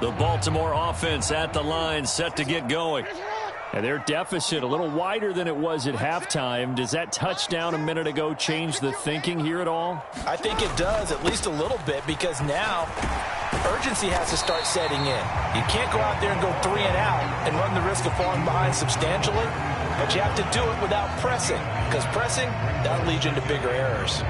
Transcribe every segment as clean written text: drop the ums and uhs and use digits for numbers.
The Baltimore offense at the line, set to get going. And their deficit a little wider than it was at halftime. Does that touchdown a minute ago change the thinking here at all? I think it does, at least a little bit, because now urgency has to start setting in. You can't go out there and go 3 and out and run the risk of falling behind substantially, but you have to do it without pressing, because pressing, that'll lead you into bigger errors.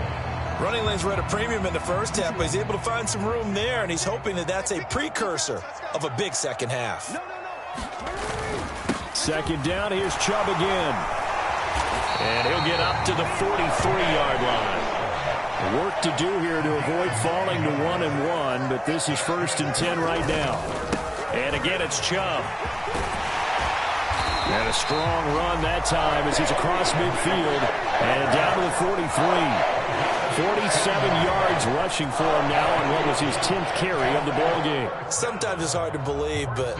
Running lanes were at a premium in the first half, but he's able to find some room there, and he's hoping that that's a precursor of a big second half. Second down, here's Chubb again. And he'll get up to the 43-yard line. Work to do here to avoid falling to 1-1, but this is 1st and 10 right now. And again, it's Chubb. And a strong run that time as he's across midfield and down to the 43. 47 yards rushing for him now on what was his 10th carry of the ball game. Sometimes it's hard to believe, but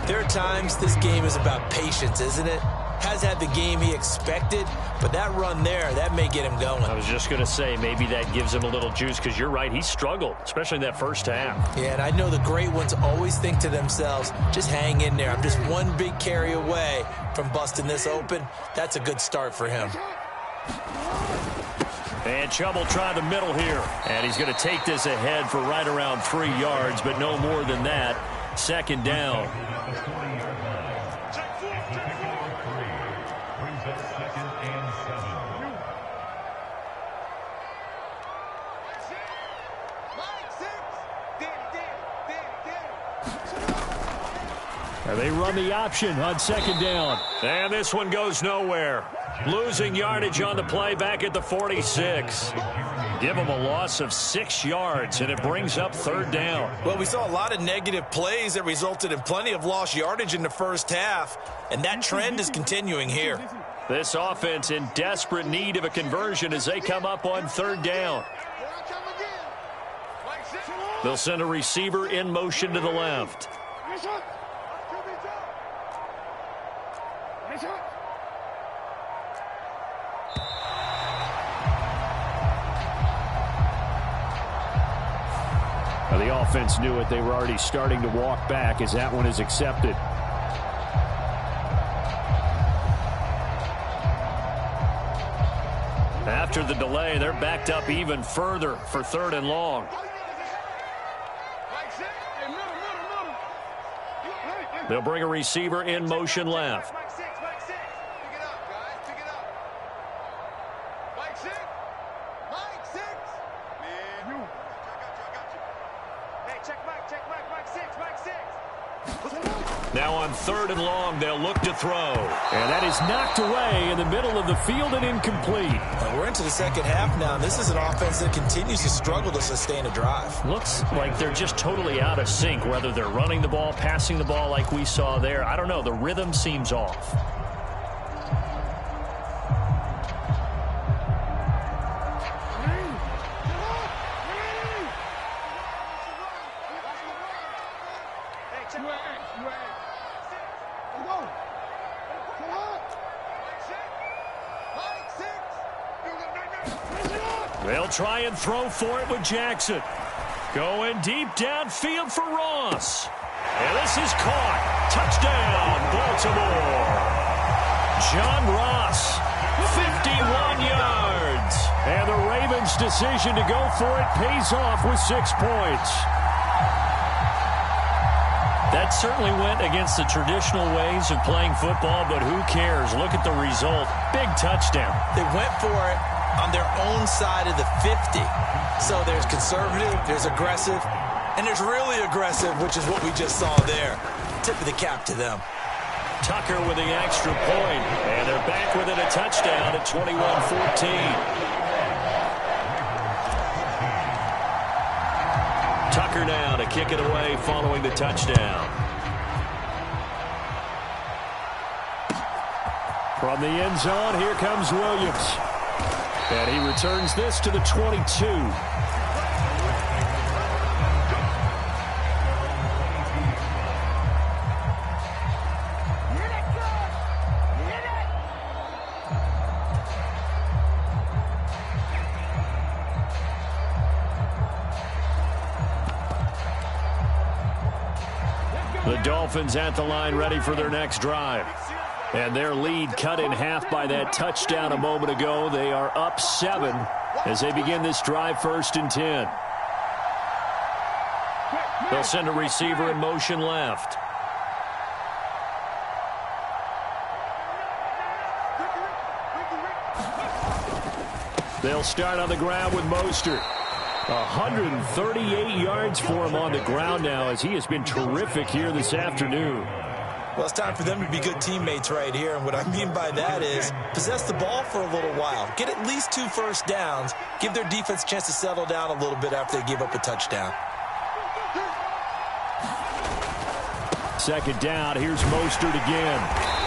there are times this game is about patience, isn't it? Has had the game he expected, but that run there, that may get him going. I was just going to say, maybe that gives him a little juice, because you're right, he struggled, especially in that first half. Yeah, and I know the great ones always think to themselves, just hang in there. I'm just one big carry away from busting this open. That's a good start for him. And Chubb will try the middle here. And he's going to take this ahead for right around 3 yards, but no more than that. Second down. They run the option on second down. And this one goes nowhere. Losing yardage on the play back at the 46. Give them a loss of 6 yards, and it brings up third down. Well, we saw a lot of negative plays that resulted in plenty of lost yardage in the first half, and that trend is continuing here. This offense in desperate need of a conversion as they come up on third down. They'll send a receiver in motion to the left. The offense knew it. They were already starting to walk back as that one is accepted. After the delay, they're backed up even further for 3rd and long. They'll bring a receiver in motion left. Now on 3rd and long, they'll look to throw. And that is knocked away in the middle of the field and incomplete. And we're into the second half now, and this is an offense that continues to struggle to sustain a drive. Looks like they're just totally out of sync, whether they're running the ball, passing the ball like we saw there. I don't know. The rhythm seems off. They'll try and throw for it with Jackson. Going deep downfield for Ross. And this is caught. Touchdown, Baltimore. John Ross, 51 yards. And the Ravens' decision to go for it pays off with 6 points. That certainly went against the traditional ways of playing football, but who cares? Look at the result. Big touchdown. They went for it on their own side of the 50. So there's conservative, there's aggressive, and there's really aggressive, which is what we just saw there. Tip of the cap to them. Tucker with the extra point, and they're back within a touchdown at 21-14. Tucker now to kick it away following the touchdown. From the end zone, here comes Williams. And he returns this to the 22. The Dolphins at the line ready for their next drive. And their lead cut in half by that touchdown a moment ago. They are up 7 as they begin this drive 1st and 10. They'll send a receiver in motion left. They'll start on the ground with Mostert. 138 yards for him on the ground now as he has been terrific here this afternoon. Well, it's time for them to be good teammates right here. And what I mean by that is possess the ball for a little while. Get at least 2 first downs. Give their defense a chance to settle down a little bit after they give up a touchdown. 2nd down. Here's Mostert again.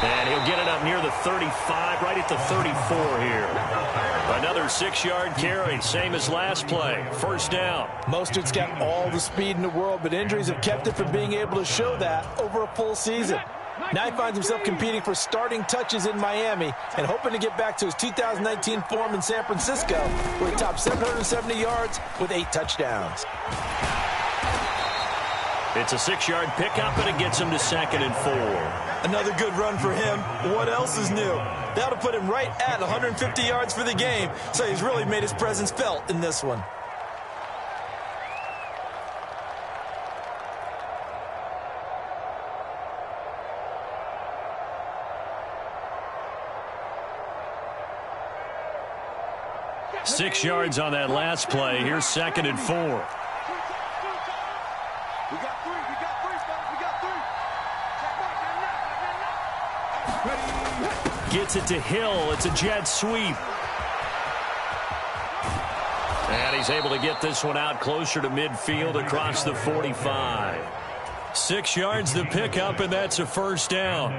And he'll get it up near the 35, right at the 34 here. Another 6-yard carry, same as last play. 1st down. Mostert's got all the speed in the world, but injuries have kept him from being able to show that over a full season. Now he finds himself competing for starting touches in Miami and hoping to get back to his 2019 form in San Francisco, where he topped 770 yards with 8 touchdowns. It's a 6-yard pickup, and it gets him to 2nd and 4. Another good run for him. What else is new? That'll put him right at 150 yards for the game, so he's really made his presence felt in this one. Six yards on that last play. Here's 2nd and 4. Gets it to Hill. It's a jet sweep. And he's able to get this one out closer to midfield across the 45. 6 yards the pickup, and that's a 1st down.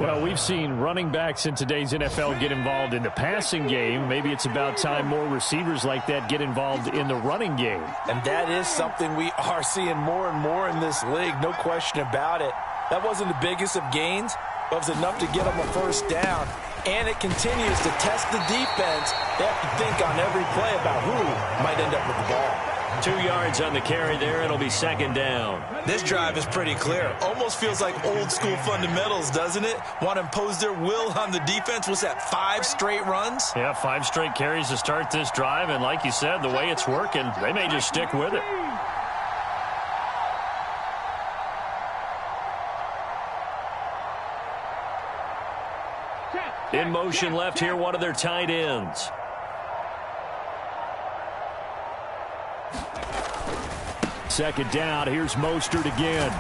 Well, we've seen running backs in today's NFL get involved in the passing game. Maybe it's about time more receivers like that get involved in the running game. And that is something we are seeing more and more in this league, no question about it. That wasn't the biggest of gains, but it was enough to get them a 1st down. And it continues to test the defense. They have to think on every play about who might end up with the ball. 2 yards on the carry there. It'll be 2nd down. This drive is pretty clear. Almost feels like old school fundamentals, doesn't it? Want to impose their will on the defense. What's that, 5 straight runs? Yeah, 5 straight carries to start this drive. And like you said, the way it's working, they may just stick with it. In motion left here, one of their tight ends. Second down, here's Mostert again.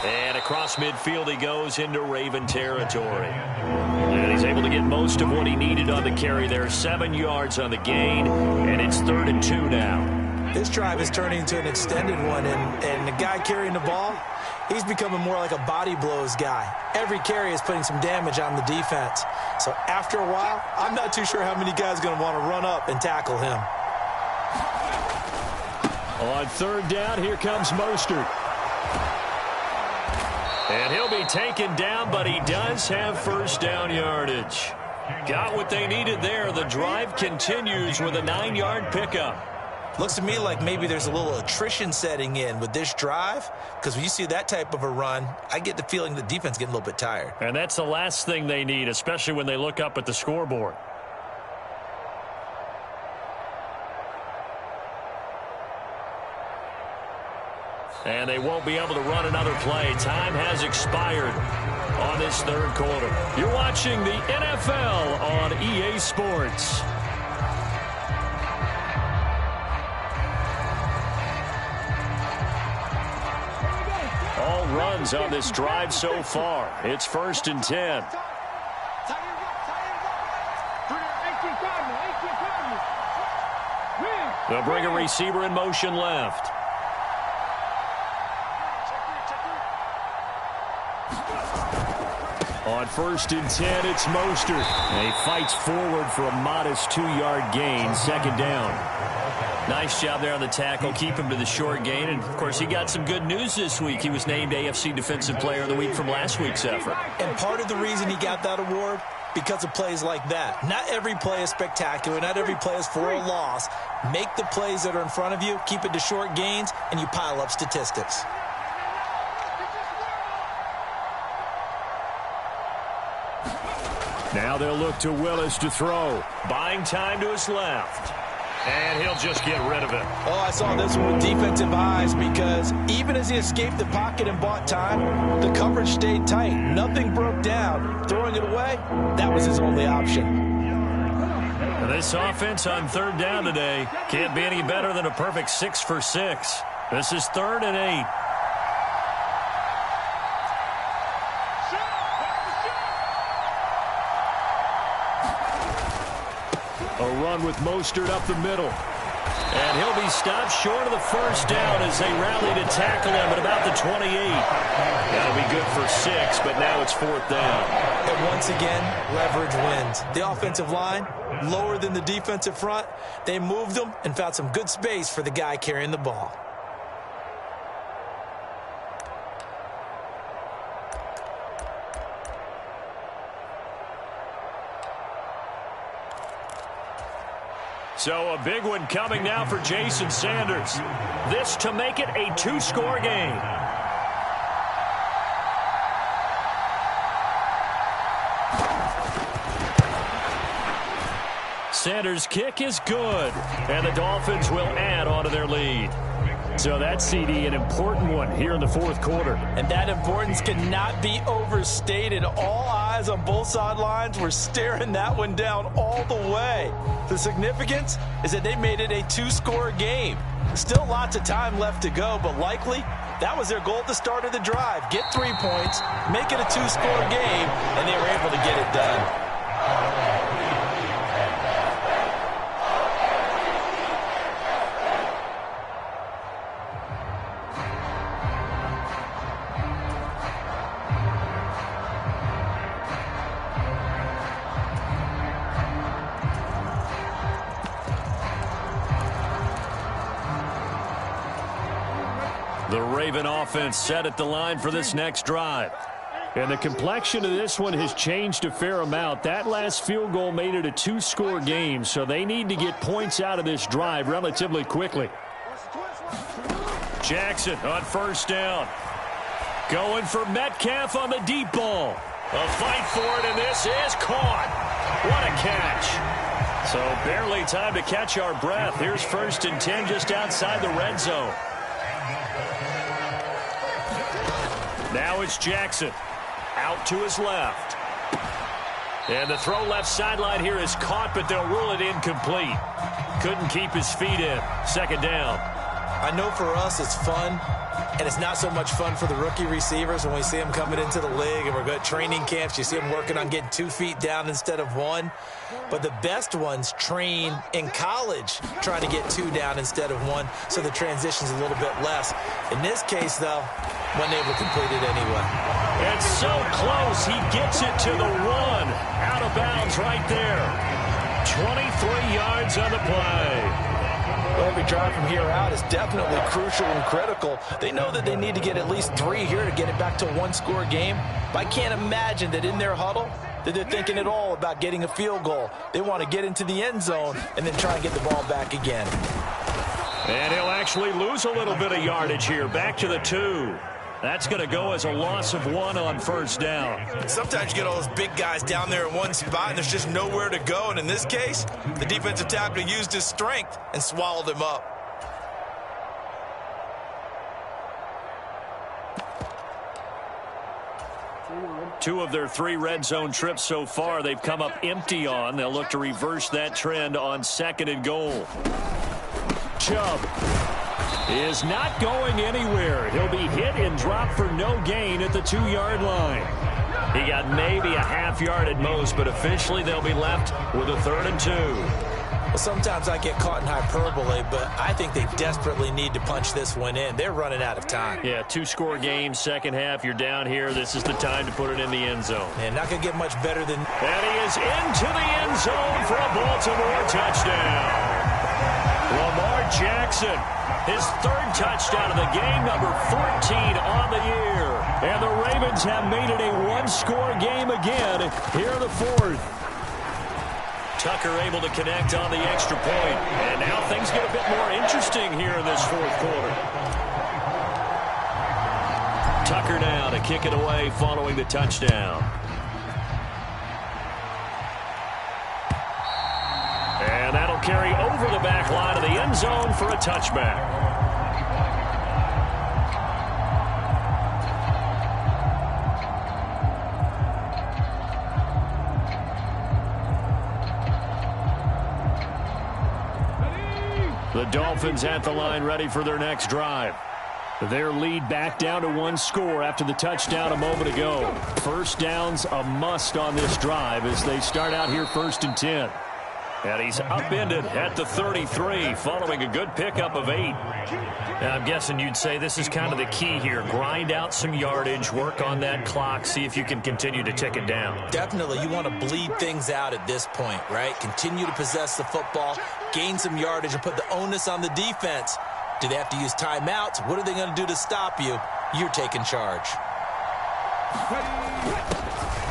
And across midfield he goes into Raven territory. And he's able to get most of what he needed on the carry there. 7 yards on the gain, and it's 3rd and 2 now. This drive is turning into an extended one, and the guy carrying the ball, he's becoming more like a body blows guy. Every carry is putting some damage on the defense. So after a while, I'm not too sure how many guys are going to want to run up and tackle him. On 3rd down, here comes Mostert. And he'll be taken down, but he does have 1st down yardage. Got what they needed there. The drive continues with a 9-yard pickup. Looks to me like maybe there's a little attrition setting in with this drive, because when you see that type of a run, I get the feeling the defense getting a little bit tired. And that's the last thing they need, especially when they look up at the scoreboard. And they won't be able to run another play. Time has expired on this 3rd quarter. You're watching the NFL on EA Sports. All runs on this drive so far. It's 1st and 10. They'll bring a receiver in motion left. On 1st and 10, it's Mostert. And he fights forward for a modest 2-yard gain. 2nd down. Nice job there on the tackle. Keep him to the short gain. And, of course, he got some good news this week. He was named AFC Defensive Player of the Week from last week's effort. And part of the reason he got that award, because of plays like that. Not every play is spectacular. Not every play is for a loss. Make the plays that are in front of you, keep it to short gains, and you pile up statistics. Now they'll look to Willis to throw. Buying time to his left. And he'll just get rid of it. Oh, I saw this one with defensive eyes because even as he escaped the pocket and bought time, the coverage stayed tight. Nothing broke down. Throwing it away, that was his only option. This offense on third down today can't be any better than a perfect 6 for 6. This is 3rd and 8. A run with Mostert up the middle. And he'll be stopped short of the first down as they rally to tackle him at about the 28. That'll be good for 6, but now it's 4th down. And once again, leverage wins. The offensive line, lower than the defensive front. They moved them and found some good space for the guy carrying the ball. So a big one coming now for Jason Sanders. This to make it a 2-score game. Sanders' kick is good, and the Dolphins will add on to their lead. So that's, CD, an important one here in the 4th quarter. And that importance cannot be overstated. All eyes on both sidelines were staring that one down all the way. The significance is that they made it a 2-score game. Still lots of time left to go, but likely that was their goal at the start of the drive. Get 3 points, make it a 2-score game, and they were able to get it done. The Raven offense set at the line for this next drive. And the complexion of this one has changed a fair amount. That last field goal made it a 2-score game, so they need to get points out of this drive relatively quickly. Jackson on first down. Going for Metcalf on the deep ball. A fight for it, and this is caught. What a catch. So barely time to catch our breath. Here's 1st and 10 just outside the red zone. Now it's Jackson. Out to his left. And the throw left sideline here is caught, but they'll rule it incomplete. Couldn't keep his feet in. 2nd down. I know for us it's fun, and it's not so much fun for the rookie receivers when we see them coming into the league and we're going to training camps. You see them working on getting 2 feet down instead of 1. But the best ones train in college trying to get 2 down instead of 1, so the transition's a little bit less. In this case, though, wasn't able to complete it anyway. It's so close. He gets it to the 1. Out of bounds right there. 23 yards on the play. Well, every drive from here out is definitely crucial and critical. They know that they need to get at least 3 here to get it back to a 1-score game. But I can't imagine that in their huddle that they're thinking at all about getting a field goal. They want to get into the end zone and then try and get the ball back again. And he'll actually lose a little bit of yardage here. Back to the 2. That's going to go as a loss of 1 on first down. Sometimes you get all those big guys down there in one spot, and there's just nowhere to go. And in this case, the defensive tackle used his strength and swallowed him up. Two of their 3 red zone trips so far, they've come up empty on. They'll look to reverse that trend on 2nd and goal. Chubb is not going anywhere. He'll be hit and dropped for no gain at the 2-yard line. He got maybe a half yard at most, but officially they'll be left with a 3rd and 2. Well, sometimes I get caught in hyperbole, but I think they desperately need to punch this one in. They're running out of time. Yeah, 2-score game, second half. You're down here. This is the time to put it in the end zone. And not going to get much better than... And he is into the end zone for a Baltimore touchdown. Lamar Jackson, his 3rd touchdown of the game, number 14 on the year. And the Ravens have made it a 1-score game again here in the 4th. Tucker able to connect on the extra point. And now things get a bit more interesting here in this 4th quarter. Tucker now to kick it away following the touchdown. carry over the back line of the end zone for a touchback. The Dolphins at the line, ready for their next drive. Their lead back down to one score after the touchdown a moment ago. First down's a must on this drive as they start out here 1st and 10. And he's upended at the 33 following a good pickup of 8. Now, I'm guessing you'd say this is kind of the key here. Grind out some yardage, work on that clock, see if you can continue to tick it down. Definitely, you want to bleed things out at this point, right? Continue to possess the football, gain some yardage, and put the onus on the defense. Do they have to use timeouts? What are they going to do to stop you? You're taking charge.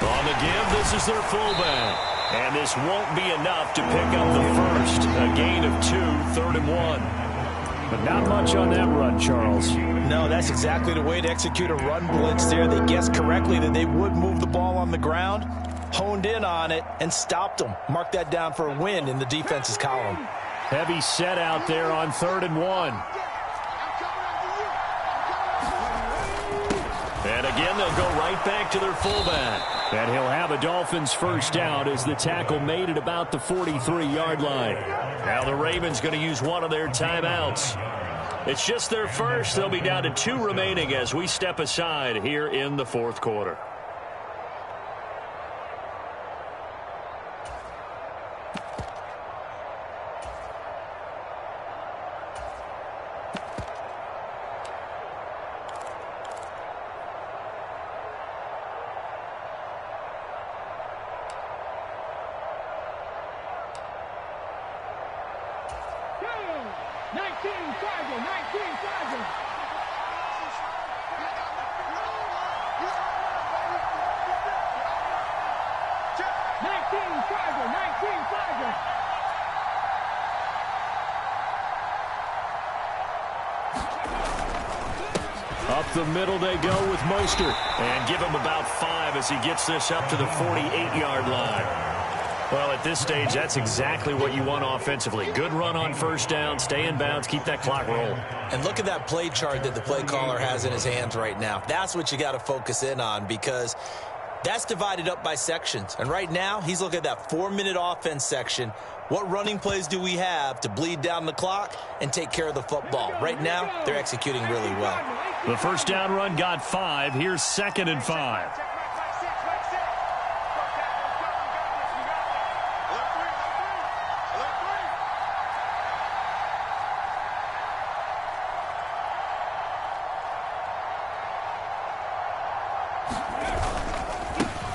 On the give, this is their fullback. And this won't be enough to pick up the first. A gain of 2, 3rd and 1. But not much on that run, Charles. No, that's exactly the way to execute a run blitz there. They guessed correctly that they would move the ball on the ground, honed in on it, and stopped them. Mark that down for a win in the defense's column. Heavy set out there on 3rd and 1. And again, they'll go right back to their fullback. And he'll have a Dolphins first down as the tackle made at about the 43-yard line. Now the Ravens going to use one of their timeouts. It's just their first. They'll be down to 2 remaining as we step aside here in the 4th quarter. Up the middle they go with Mostert. And give him about 5 as he gets this up to the 48-yard line. Well, at this stage, that's exactly what you want offensively. Good run on first down, stay in bounds, keep that clock rolling. And look at that play chart that the play caller has in his hands right now. That's what you got to focus in on because that's divided up by sections. And right now, he's looking at that 4-minute offense section. What running plays do we have to bleed down the clock and take care of the football? Right now, they're executing really well. The first down run got 5. Here's 2nd and 5.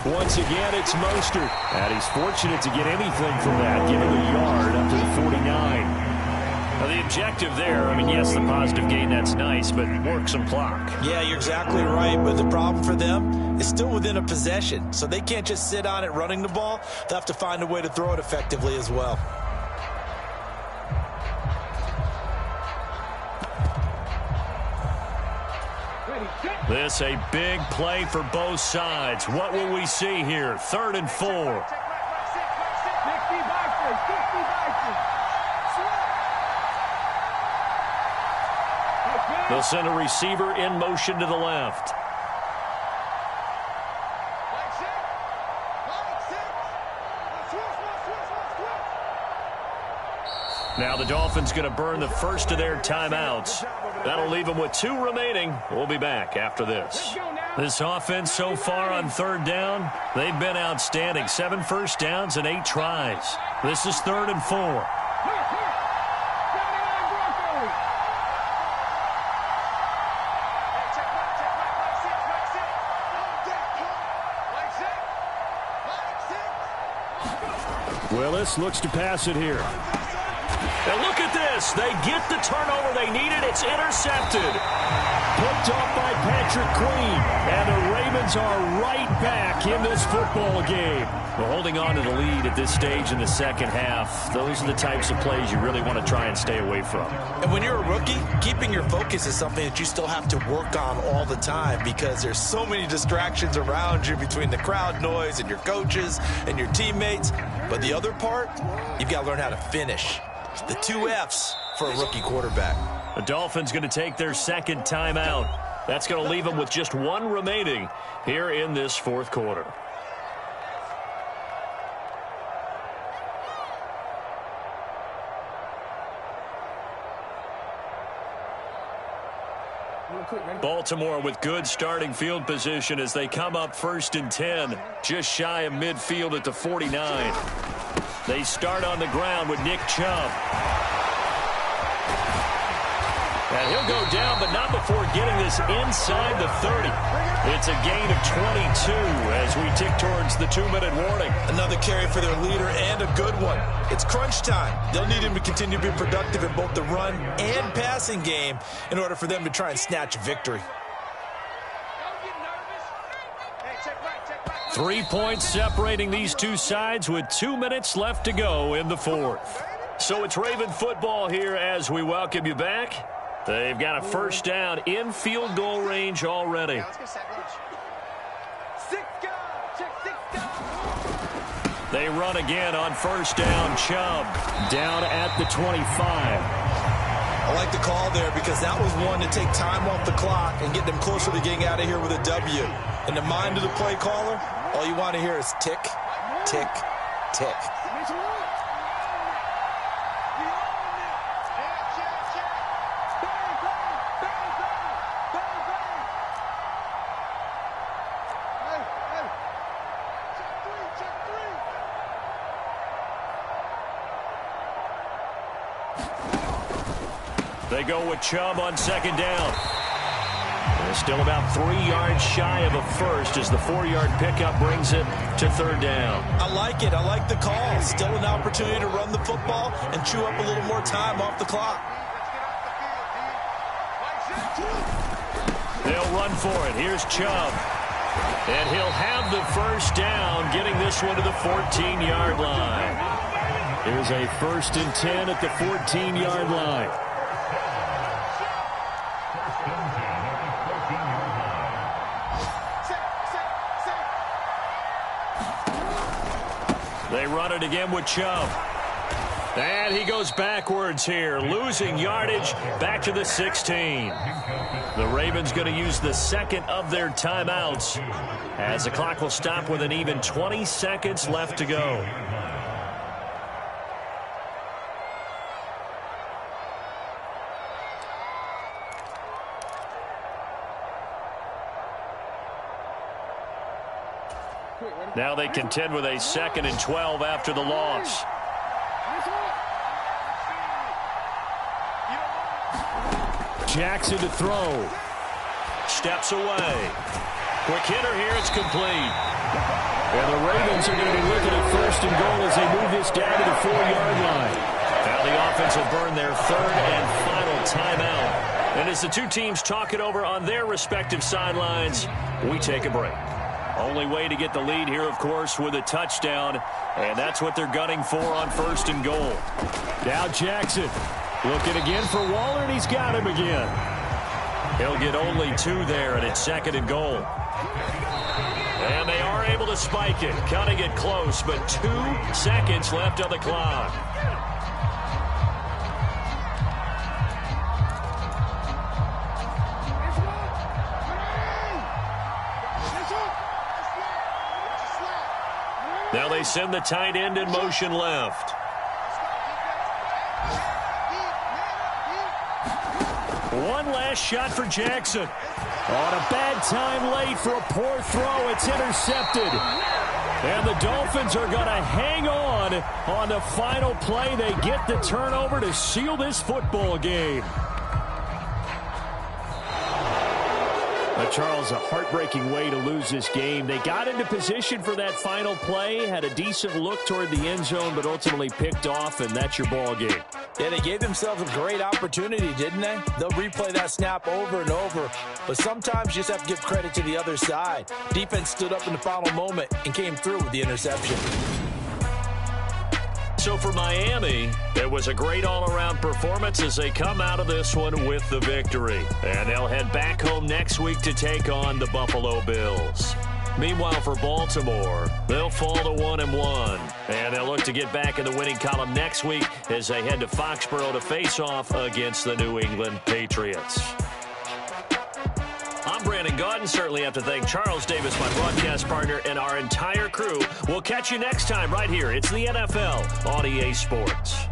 Once again, it's Mostert. And he's fortunate to get anything from that. Give him a yard up to the 49. Now, the objective there, I mean, yes, the positive gain, that's nice, but work some clock. Yeah, you're exactly right, but the problem for them is still within a possession, so they can't just sit on it running the ball. They'll have to find a way to throw it effectively as well. This a big play for both sides. What will we see here? 3rd and 4. They'll send a receiver in motion to the left. Now the Dolphins going to burn the first of their timeouts. That'll leave them with 2 remaining. We'll be back after this. This offense so far on 3rd down, they've been outstanding. 7 first downs and 8 tries. This is 3rd and 4. Willis looks to pass it here. And look at this. They get the turnover they needed. It's intercepted. Picked off by Patrick Queen. And the Ravens are right back in this football game. Well, holding on to the lead at this stage in the second half, those are the types of plays you really want to try and stay away from. And when you're a rookie, keeping your focus is something that you still have to work on all the time because there's so many distractions around you between the crowd noise and your coaches and your teammates. But the other part, you've got to learn how to finish. The 2 F's for a rookie quarterback. The Dolphins going to take their second timeout. That's going to leave them with just 1 remaining here in this fourth quarter. Baltimore with good starting field position as they come up 1st and 10, just shy of midfield at the 49. They start on the ground with Nick Chubb. And he'll go down, but not before getting this inside the 30. It's a gain of 22 as we tick towards the 2-minute warning. Another carry for their leader and a good one. It's crunch time. They'll need him to continue to be productive in both the run and passing game in order for them to try and snatch a victory. 3 points separating these two sides with 2 minutes left to go in the fourth. So it's Raven football here as we welcome you back. They've got a first down in field goal range already. They run again on first down. Chubb down at the 25. I like the call there because that was one to take time off the clock and get them closer to getting out of here with a W. In the mind of the play caller, all you want to hear is tick, tick, tick. They go with Chubb on second down. They're still about 3 yards shy of a first as the 4-yard pickup brings it to third down. I like it. I like the call. Still an opportunity to run the football and chew up a little more time off the clock. They'll run for it. Here's Chubb. And he'll have the first down, getting this one to the 14-yard line. Here's a 1st and 10 at the 14-yard line. They run it again with Chubb. And he goes backwards here, losing yardage back to the 16. The Ravens going to use the second of their timeouts as the clock will stop with an even 20 seconds left to go. Now they contend with a 2nd and 12 after the loss. Jackson to throw. Steps away. Quick hitter here. It's complete. And the Ravens are going to be looking at 1st and goal as they move this down to the 4-yard line. Now the offense will burn their 3rd and final timeout. And as the two teams talk it over on their respective sidelines, we take a break. Only way to get the lead here, of course, with a touchdown. And that's what they're gunning for on 1st and goal. Now Jackson looking again for Waller, and he's got him again. He'll get only 2 there, and it's 2nd and goal. And they are able to spike it, cutting it close, but 2 seconds left on the clock. Now they send the tight end in motion left. One last shot for Jackson. On a bad time late for a poor throw. It's intercepted. And the Dolphins are going to hang on the final play. They get the turnover to seal this football game. Charles, a heartbreaking way to lose this game. They got into position for that final play, had a decent look toward the end zone, but ultimately picked off, and that's your ball game. Yeah, they gave themselves a great opportunity, didn't they? They'll replay that snap over and over, but sometimes you just have to give credit to the other side. Defense stood up in the final moment and came through with the interception. So for Miami, it was a great all-around performance as they come out of this one with the victory. And they'll head back home next week to take on the Buffalo Bills. Meanwhile, for Baltimore, they'll fall to 1-1. And they'll look to get back in the winning column next week as they head to Foxborough to face off against the New England Patriots. I'm Brandon Gaudin. Certainly have to thank Charles Davis, my broadcast partner, and our entire crew. We'll catch you next time right here. It's the NFL on EA Sports.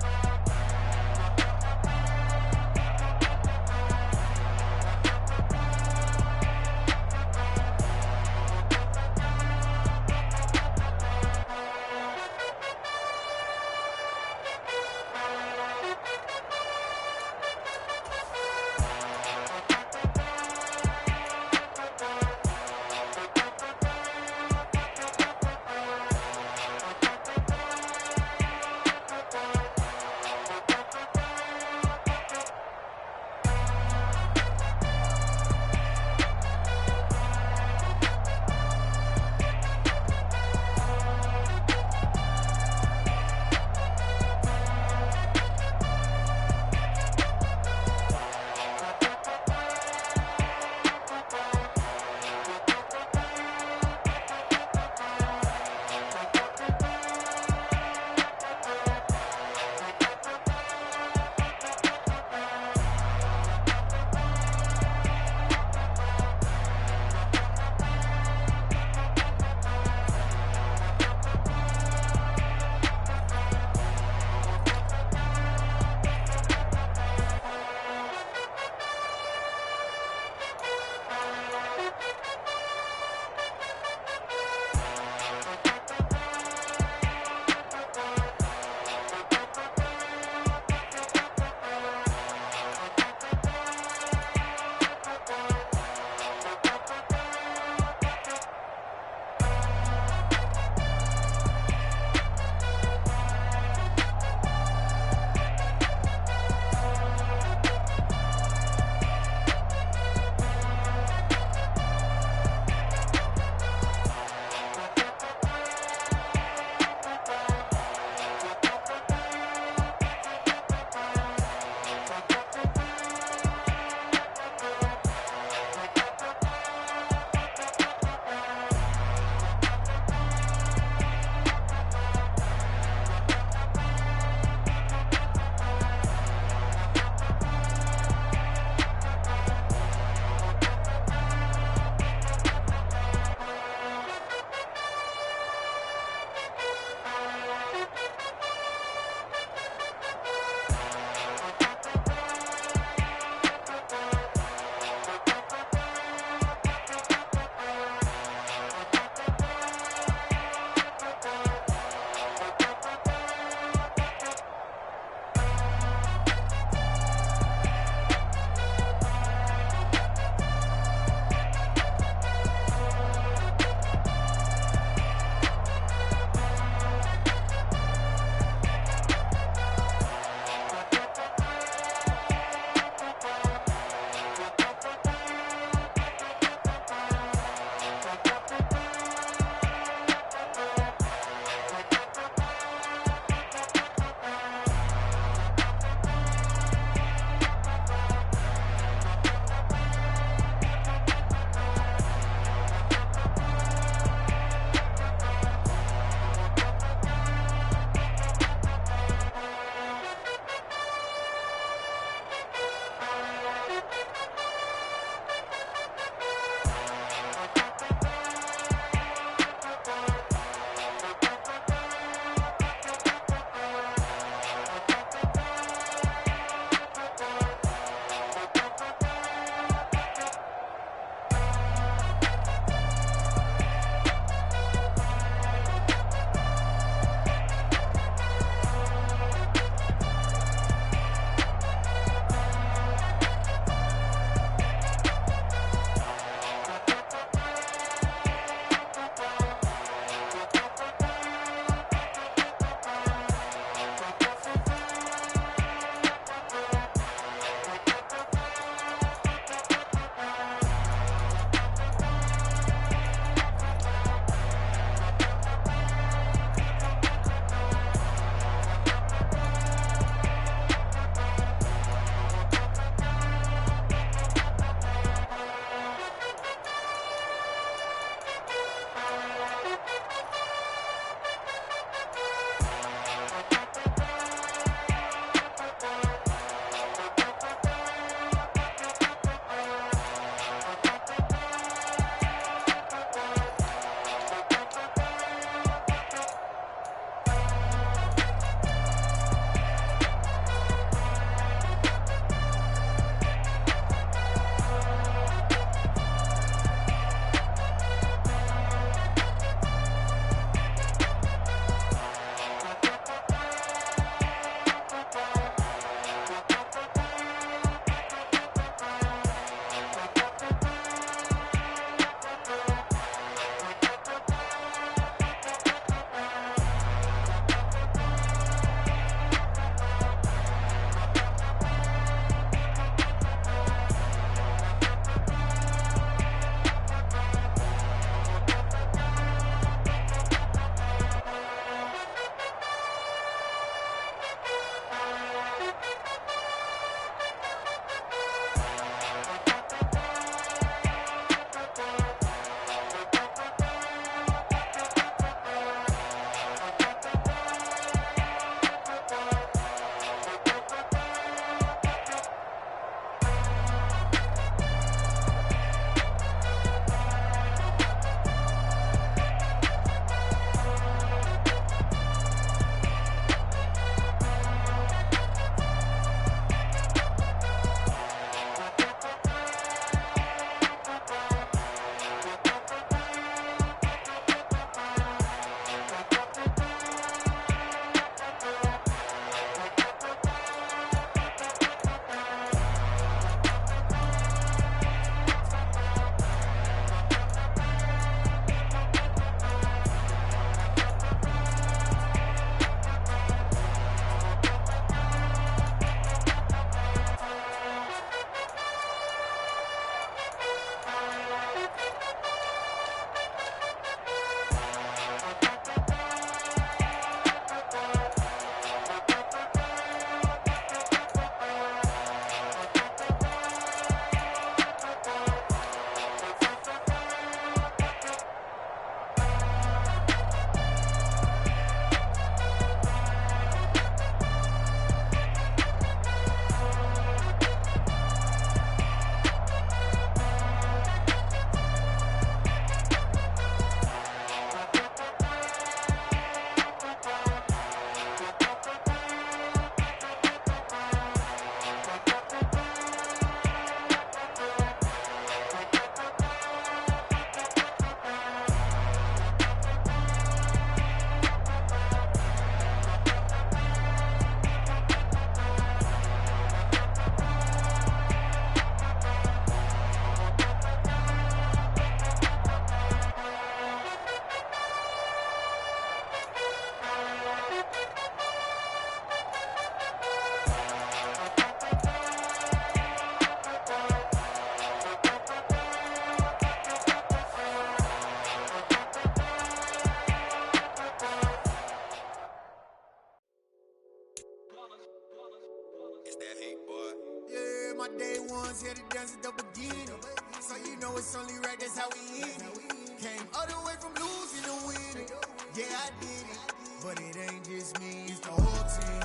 It's that hate, boy. Yeah, my day ones here to dance at the beginning. So you know it's only right, that's how we end it. Came all the way from losing to winning. Yeah, I did it. But it ain't just me, it's the whole team.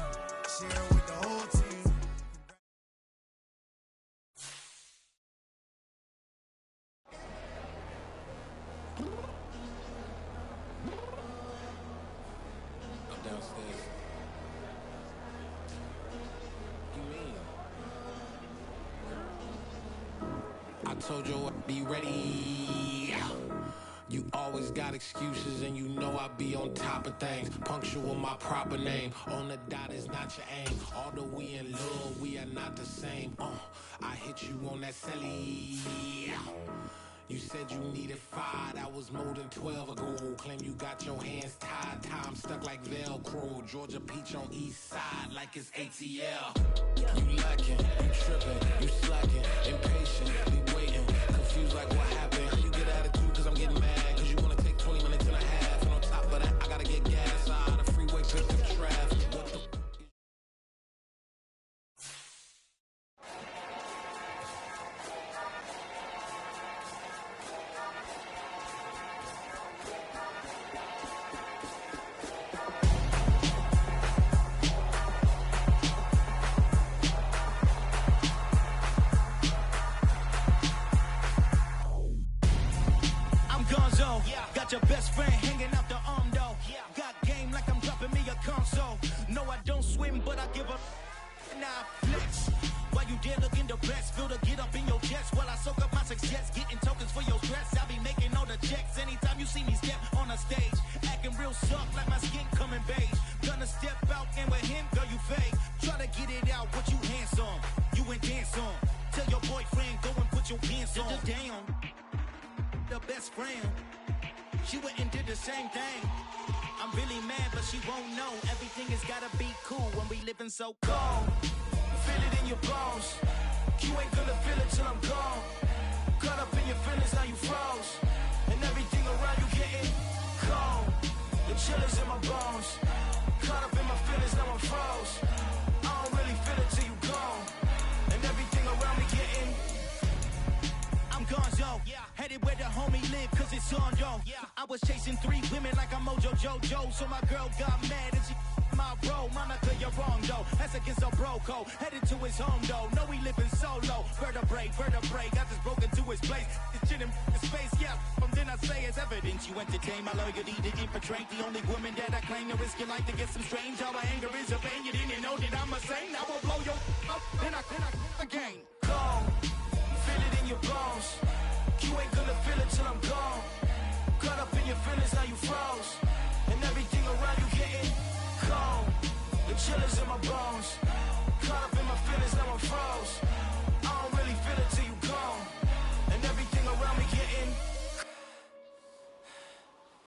Share with the whole team. I'm downstairs. What you mean? I told you I'd be ready. You always got excuses and you know I be on top of things. Punctual my proper name. On the dot is not your aim. Although we in love, we are not the same. I hit you on that celly. You said you needed 5, that was more than 12 ago. Claim you got your hands tied, time stuck like Velcro. Georgia Peach on east side like it's ATL. You lacking, you tripping, you slacking, impatient, be waiting, confused like what happened. How you get attitude cause I'm getting mad, cause you wanna take 20 minutes and a half. And on top of that, I gotta get gas out of the freeway, pick up traffic. What the Got your best friend hanging out the arm though. Got game like I'm dropping me a console. No, I don't swim, but I give up. Nah, flex. While you there looking the best, feel the get up in your chest while I soak up my success. Getting tokens for your stress. I be making all the checks anytime you see me step on a stage. Acting real soft like my skin coming beige. Gonna step out and with him, girl, you fake. Try to get it out, but you handsome. You and dance on. Tell your boyfriend, go and put your pants on. Damn, the best friend. She went and did the same thing. I'm really mad, but she won't know. Everything has gotta be cool when we living so cold. Feel it in your bones. You ain't gonna feel it till I'm gone. Caught up in your feelings, now you froze. And everything around you getting cold. The chill is in my bones. Caught up in my feelings, now I'm froze. I don't really feel it till you gone. And everything around me getting I'm gonzo, headed where the homie live, cause it's on, yo. I was chasing 3 women like I'm Mojo Jojo, so my girl got mad and she my bro. Monica, you're wrong, though. That's against a bro code. Headed to his home, though. No, he living solo. Vertebrae, got just broken to his place. This shit in his face, yeah. From then I say it's evidence. You entertain my loyalty to infiltrate. The only woman that I claim to risk your life to get some strange. All my anger is a pain. You didn't know that I'm a saint. I will blow your up, then I again. Cold. Feel it in your bones. You ain't gonna feel it till I'm gone. Caught up in your feelings, now you froze. And everything around you getting cold. The chill is in my bones.